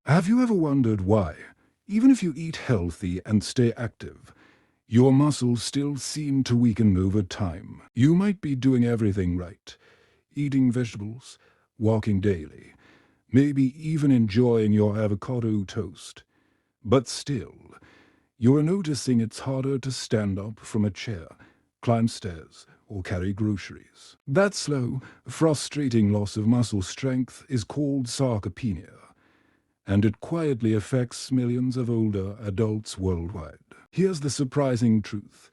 Have you ever wondered why, even if you eat healthy and stay active, your muscles still seem to weaken over time? You might be doing everything right, eating vegetables, walking daily, maybe even enjoying your avocado toast. But still, you're noticing it's harder to stand up from a chair, climb stairs, or carry groceries. That slow, frustrating loss of muscle strength is called sarcopenia, and it quietly affects millions of older adults worldwide. Here's the surprising truth.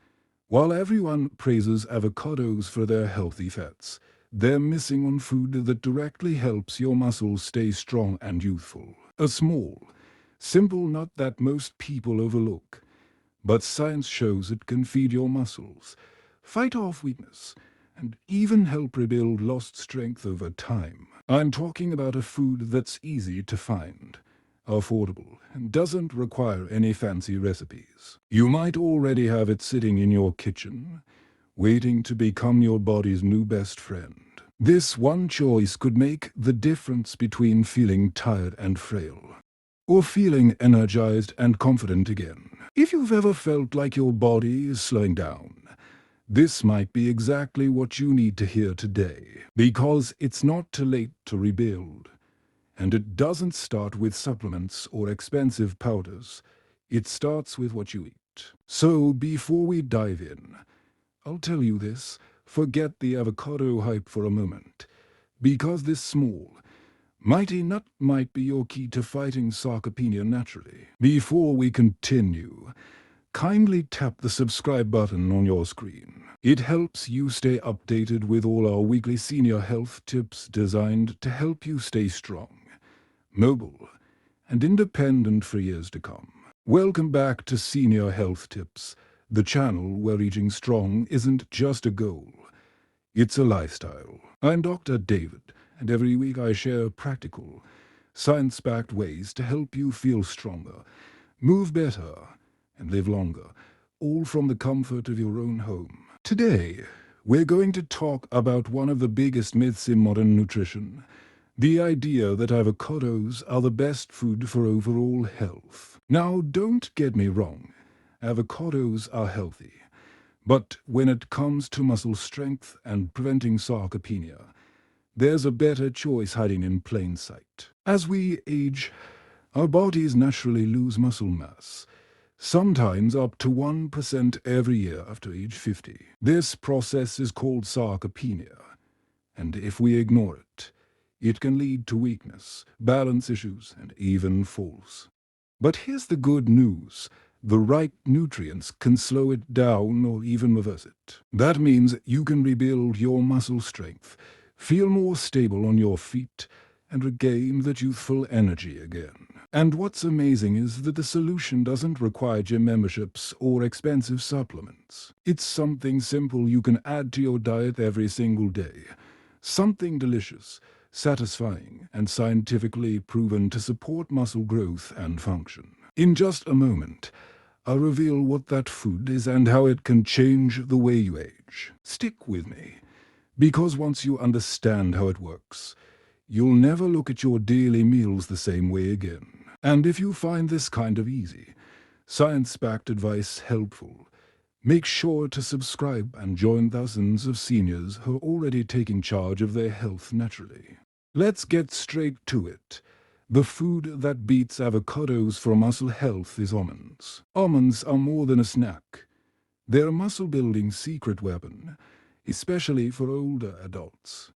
While everyone praises avocados for their healthy fats, they're missing on food that directly helps your muscles stay strong and youthful. A small, simple nut that most people overlook, but science shows it can feed your muscles, fight off weakness, and even help rebuild lost strength over time. I'm talking about a food that's easy to find, affordable, and doesn't require any fancy recipes. You might already have it sitting in your kitchen, waiting to become your body's new best friend. This one choice could make the difference between feeling tired and frail, or feeling energized and confident again. If you've ever felt like your body is slowing down, this might be exactly what you need to hear today, because it's not too late to rebuild. And it doesn't start with supplements or expensive powders. It starts with what you eat. So before we dive in, I'll tell you this, forget the avocado hype for a moment, because this small, mighty nut might be your key to fighting sarcopenia naturally. Before we continue, kindly tap the subscribe button on your screen. It helps you stay updated with all our weekly senior health tips designed to help you stay strong, mobile, and independent for years to come. Welcome back to Senior Health Tips, the channel where eating strong isn't just a goal, it's a lifestyle. I'm Dr. David, and every week I share practical, science-backed ways to help you feel stronger, move better, and live longer, all from the comfort of your own home. Today, we're going to talk about one of the biggest myths in modern nutrition, the idea that avocados are the best food for overall health. Now, don't get me wrong, avocados are healthy. But when it comes to muscle strength and preventing sarcopenia, there's a better choice hiding in plain sight. As we age, our bodies naturally lose muscle mass, sometimes up to 1% every year after age 50. This process is called sarcopenia, and if we ignore it, it can lead to weakness, balance issues, and even falls. But here's the good news. The right nutrients can slow it down or even reverse it. That means you can rebuild your muscle strength, feel more stable on your feet, and regain that youthful energy again. And what's amazing is that the solution doesn't require gym memberships or expensive supplements. It's something simple you can add to your diet every single day. Something delicious, satisfying, and scientifically proven to support muscle growth and function. In just a moment, I'll reveal what that food is and how it can change the way you age. Stick with me, because once you understand how it works, you'll never look at your daily meals the same way again. And if you find this kind of easy, science-backed advice helpful, make sure to subscribe and join thousands of seniors who are already taking charge of their health naturally. Let's get straight to it. The food that beats avocados for muscle health is almonds. Almonds are more than a snack. They're a muscle-building secret weapon, especially for older adults.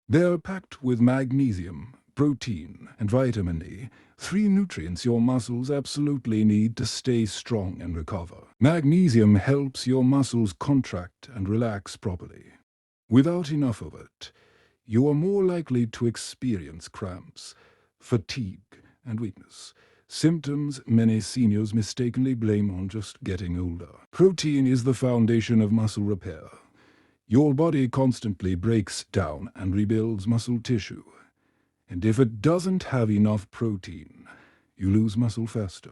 They're packed with magnesium, protein, and vitamin E, three nutrients your muscles absolutely need to stay strong and recover. Magnesium helps your muscles contract and relax properly. Without enough of it, you are more likely to experience cramps, fatigue, and weakness, symptoms many seniors mistakenly blame on just getting older. Protein is the foundation of muscle repair. Your body constantly breaks down and rebuilds muscle tissue, and if it doesn't have enough protein, you lose muscle faster.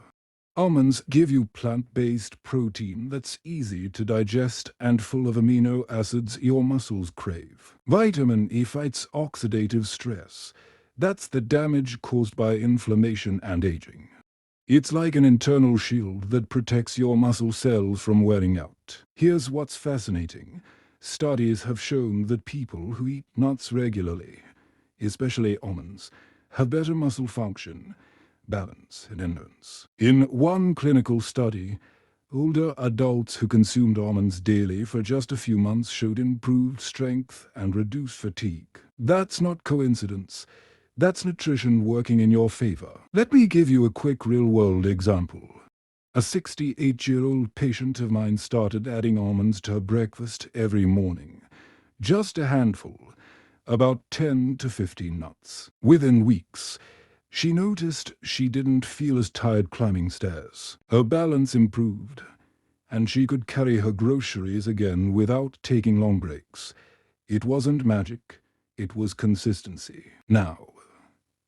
Almonds give you plant-based protein that's easy to digest and full of amino acids your muscles crave. Vitamin E fights oxidative stress, That's the damage caused by inflammation and aging. It's like an internal shield that protects your muscle cells from wearing out. Here's what's fascinating. Studies have shown that people who eat nuts regularly, especially almonds, have better muscle function, balance, and endurance. In one clinical study, older adults who consumed almonds daily for just a few months showed improved strength and reduced fatigue. That's not coincidence. That's nutrition working in your favor. Let me give you a quick real-world example. A 68-year-old patient of mine started adding almonds to her breakfast every morning. Just a handful, about 10 to 15 nuts. Within weeks, she noticed she didn't feel as tired climbing stairs. Her balance improved, and she could carry her groceries again without taking long breaks. It wasn't magic, it was consistency. Now,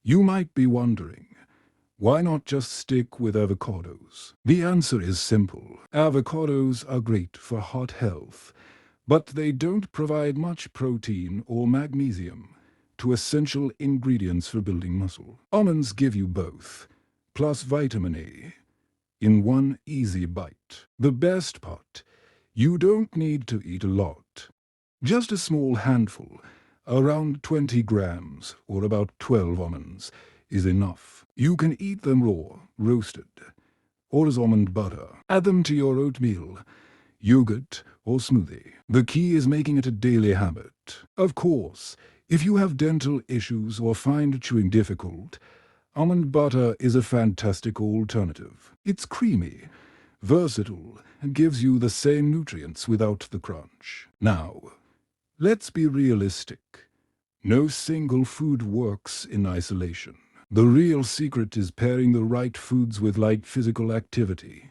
you might be wondering, why not just stick with avocados? The answer is simple. Avocados are great for heart health, but they don't provide much protein or magnesium, two essential ingredients for building muscle. Almonds give you both, plus vitamin A, in one easy bite. The best part, you don't need to eat a lot. Just a small handful, around 20 grams or about 12 almonds, is enough. You can eat them raw, roasted, or as almond butter. Add them to your oatmeal, yogurt, or smoothie. The key is making it a daily habit. Of course, if you have dental issues or find chewing difficult, almond butter is a fantastic alternative. It's creamy, versatile, and gives you the same nutrients without the crunch. Now, let's be realistic. No single food works in isolation. The real secret is pairing the right foods with light physical activity,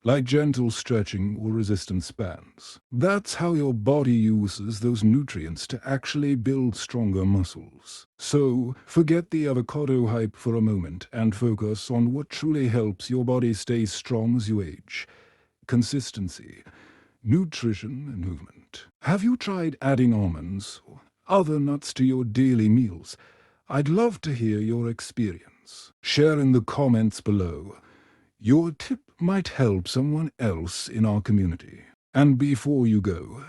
like gentle stretching or resistance bands. That's how your body uses those nutrients to actually build stronger muscles. So, forget the avocado hype for a moment and focus on what truly helps your body stay strong as you age. Consistency, nutrition, and movement. Have you tried adding almonds or other nuts to your daily meals? I'd love to hear your experience. Share in the comments below. Your tip might help someone else in our community. And before you go,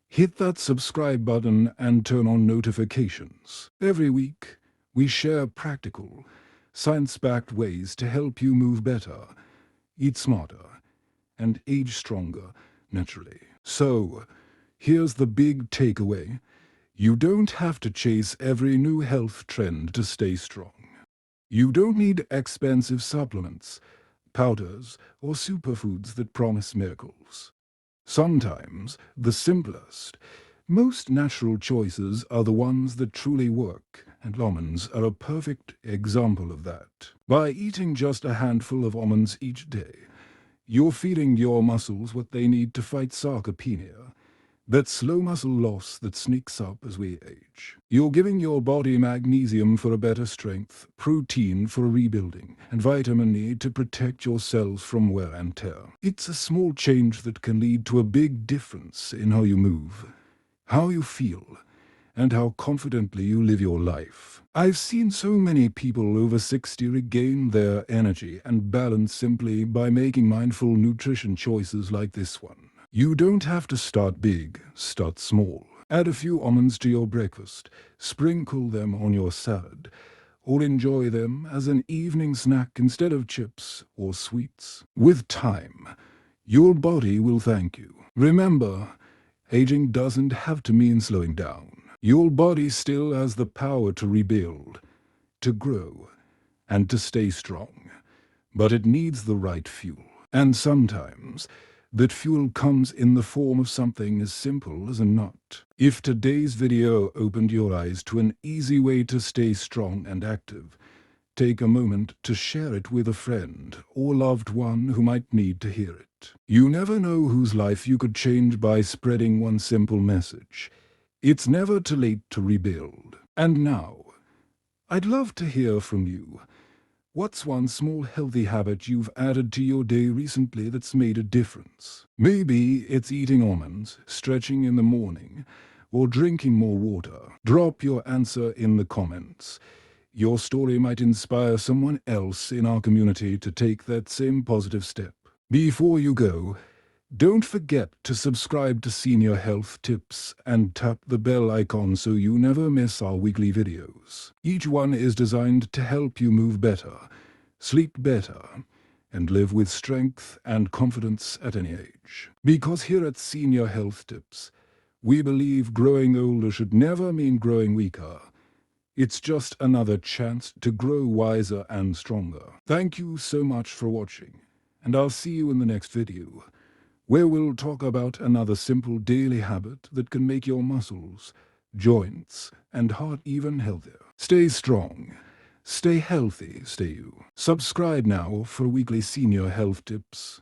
hit that subscribe button and turn on notifications. Every week, we share practical, science-backed ways to help you move better, eat smarter, and age stronger naturally. So, here's the big takeaway. You don't have to chase every new health trend to stay strong. You don't need expensive supplements, powders, or superfoods that promise miracles. Sometimes the simplest, most natural choices are the ones that truly work, and almonds are a perfect example of that. By eating just a handful of almonds each day, you're feeding your muscles what they need to fight sarcopenia, that slow muscle loss that sneaks up as we age. You're giving your body magnesium for a better strength, protein for rebuilding, and vitamin E to protect your cells from wear and tear. It's a small change that can lead to a big difference in how you move, how you feel, and how confidently you live your life. I've seen so many people over 60 regain their energy and balance simply by making mindful nutrition choices like this one. You don't have to start big, start small. Add a few almonds to your breakfast, sprinkle them on your salad, or enjoy them as an evening snack instead of chips or sweets. With time, your body will thank you. Remember, aging doesn't have to mean slowing down. Your body still has the power to rebuild, to grow, and to stay strong. But it needs the right fuel. And sometimes, that fuel comes in the form of something as simple as a nut. If today's video opened your eyes to an easy way to stay strong and active, take a moment to share it with a friend or loved one who might need to hear it. You never know whose life you could change by spreading one simple message. It's never too late to rebuild. And now, I'd love to hear from you. What's one small healthy habit you've added to your day recently that's made a difference? Maybe it's eating almonds, stretching in the morning, or drinking more water. Drop your answer in the comments. Your story might inspire someone else in our community to take that same positive step. Before you go, don't forget to subscribe to Senior Health Tips and tap the bell icon so you never miss our weekly videos. Each one is designed to help you move better, sleep better, and live with strength and confidence at any age. Because here at Senior Health Tips, we believe growing older should never mean growing weaker. It's just another chance to grow wiser and stronger. Thank you so much for watching, and I'll see you in the next video, where we'll talk about another simple daily habit that can make your muscles, joints, and heart even healthier. Stay strong, stay healthy, stay you. Subscribe now for weekly Senior Health Tips.